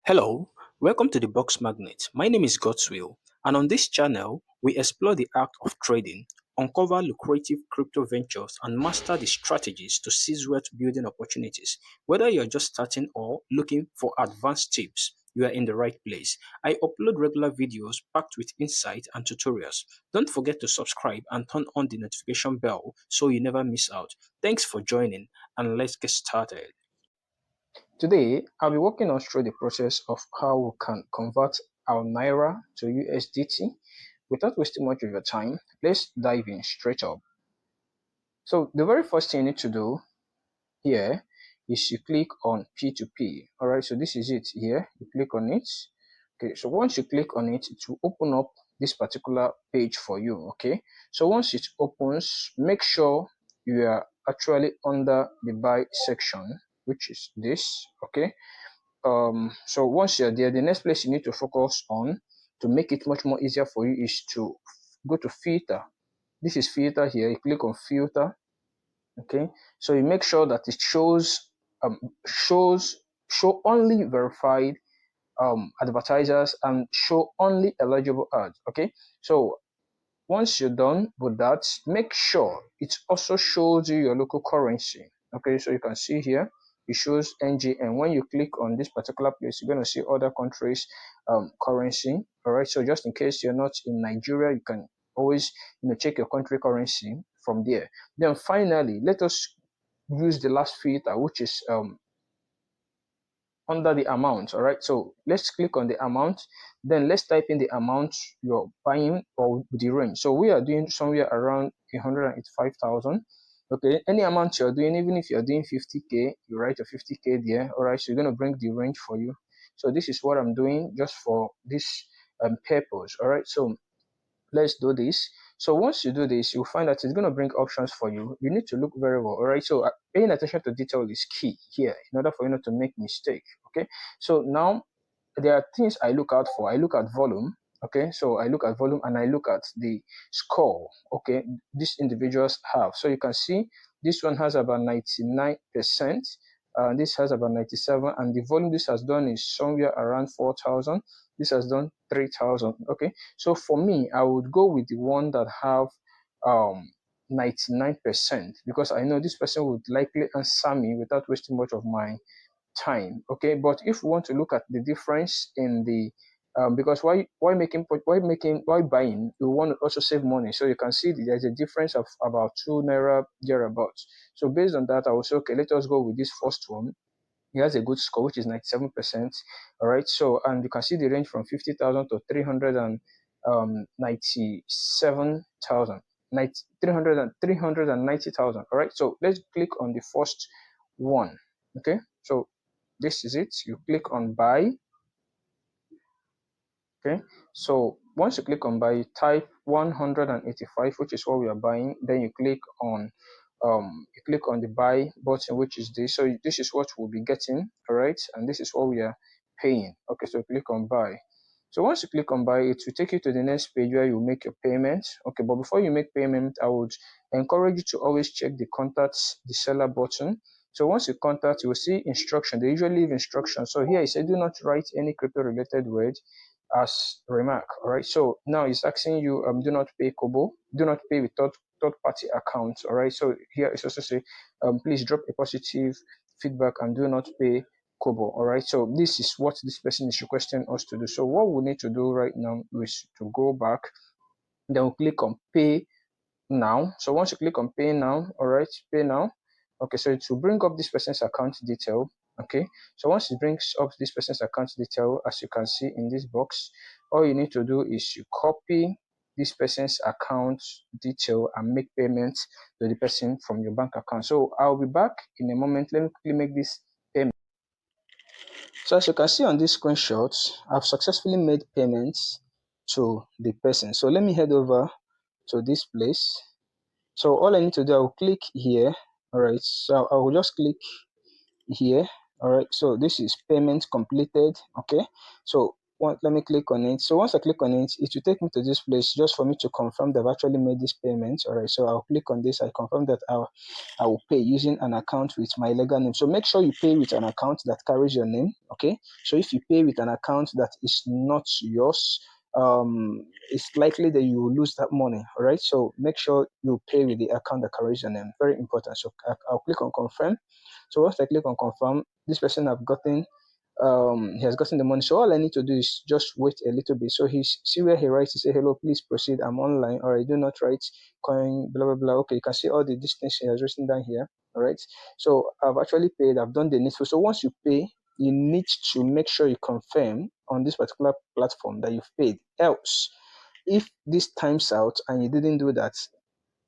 Hello, welcome to the Box Magnet. My name is Godswill, and on this channel, we explore the art of trading, uncover lucrative crypto ventures, and master the strategies to seize wealth building opportunities. Whether you're just starting or looking for advanced tips, you are in the right place. I upload regular videos packed with insight and tutorials. Don't forget to subscribe and turn on the notification bell so you never miss out. Thanks for joining, and let's get started. Today, I'll be walking us through the process of how we can convert our Naira to USDT. Without wasting much of your time, let's dive in straight up. So the very first thing you need to do here is you click on P2P. All right, so this is it here. You click on it. Okay, so once you click on it, it will open up this particular page for you. Okay, so once it opens, make sure you are actually under the buy section, which is this. Okay, so once you're there, the next place you need to focus on to make it much more easier for you is to go to filter. This is filter here. You click on filter. Okay, so you make sure that it shows show only verified advertisers and show only eligible ads. Okay, so once you're done with that, make sure it also shows you your local currency. Okay, so you can see here it shows NG, and when you click on this particular place, you're going to see other countries currency. All right, so just in case you're not in Nigeria, you can always check your country currency from there. Then finally, let us use the last filter, which is under the amount. All right, so let's click on the amount, then let's type in the amount you're buying or the range. So we are doing somewhere around 185,000. Okay, any amount you're doing, even if you're doing 50k, you write a 50k there. All right, so you're going to bring the range for you. So this is what I'm doing just for this purpose. All right, so let's do this. So once you do this, you'll find that it's going to bring options for you. You need to look very well. All right, so paying attention to detail is key here in order for you not to make mistake. Okay, so now there are things I look out for. I look at volume. Okay, so I look at volume and I look at the score. Okay, these individuals have. So you can see this one has about 99%. This has about 97, and the volume this has done is somewhere around 4,000. This has done 3,000. Okay, so for me, I would go with the one that have 99%, because I know this person would likely answer me without wasting much of my time. Okay, but if we want to look at the difference in the because why buying, you want to also save money. So you can see there's a difference of about 2 naira thereabouts. So based on that, I will say, okay, let us go with this first one. He has a good score, which is 97%. All right, so and you can see the range from 50,000 to 397,000, 390,000. All right, so let's click on the first one. Okay, so this is it. You click on buy. Okay, so once you click on buy, you type 185, which is what we are buying. Then you click on the buy button, which is this. So this is what we'll be getting. All right, and this is what we are paying. Okay, so click on buy. So once you click on buy, it will take you to the next page where you make your payment. Okay, but before you make payment, I would encourage you to always check the contact the seller button. So once you contact, you will see instruction. They usually leave instructions. So here it said, do not write any crypto related word as remark. All right, so now it's asking you do not pay Kobo, do not pay with third party accounts. All right, so here it's also say please drop a positive feedback and do not pay Kobo. All right, so this is what this person is requesting us to do. So what we need to do right now is to go back, then we'll click on pay now. So once you click on pay now, all right, pay now. Okay, so it will bring up this person's account detail. Okay, so once it brings up this person's account detail, as you can see in this box, all you need to do is you copy this person's account detail and make payments to the person from your bank account. So I'll be back in a moment. Let me quickly make this payment. So as you can see on this screenshot, I've successfully made payments to the person. So let me head over to this place. So all I need to do, I will click here. All right, so I will just click here. All right, so this is payment completed. Okay, so let me click on it. So once I click on it, it will take me to this place just for me to confirm they've actually made this payment. All right, so I'll click on this. I confirm that I will pay using an account with my legal name. So make sure you pay with an account that carries your name. Okay, so if you pay with an account that is not yours, it's likely that you will lose that money. All right, so make sure you pay with the account that carries your name. Very important. So I'll click on confirm. So once I click on confirm, this person have gotten he has gotten the money. So all I need to do is just wait a little bit. So he's see where he writes, he say, hello, please proceed, I'm online, or I do not write coin, blah blah blah. Okay, you can see all the distance he has written down here. All right, so I've actually paid, I've done the needful. So once you pay, you need to make sure you confirm on this particular platform that you've paid. Else, if this times out and you didn't do that,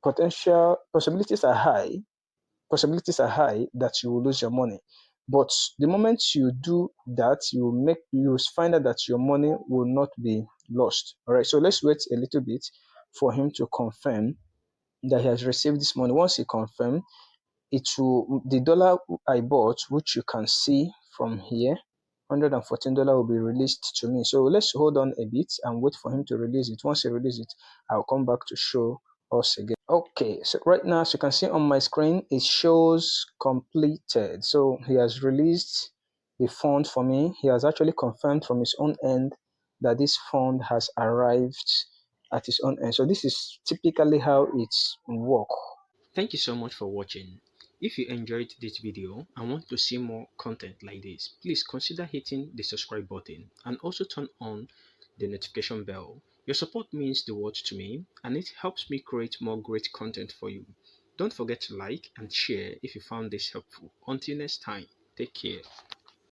potential possibilities are high that you will lose your money. But the moment you do that, you will find out that your money will not be lost. All right, so let's wait a little bit for him to confirm that he has received this money. Once he confirms, the dollar I bought, which you can see from here, $114 will be released to me. So let's hold on a bit and wait for him to release it. Once he releases it, I'll come back to show us again. Okay, so right now, as you can see on my screen, it shows completed. So he has released the fund for me. He has actually confirmed from his own end that this fund has arrived at his own end. So this is typically how it works. Thank you so much for watching. If you enjoyed this video and want to see more content like this, please consider hitting the subscribe button and also turn on the notification bell. Your support means the world to me and it helps me create more great content for you. Don't forget to like and share if you found this helpful. Until next time, take care.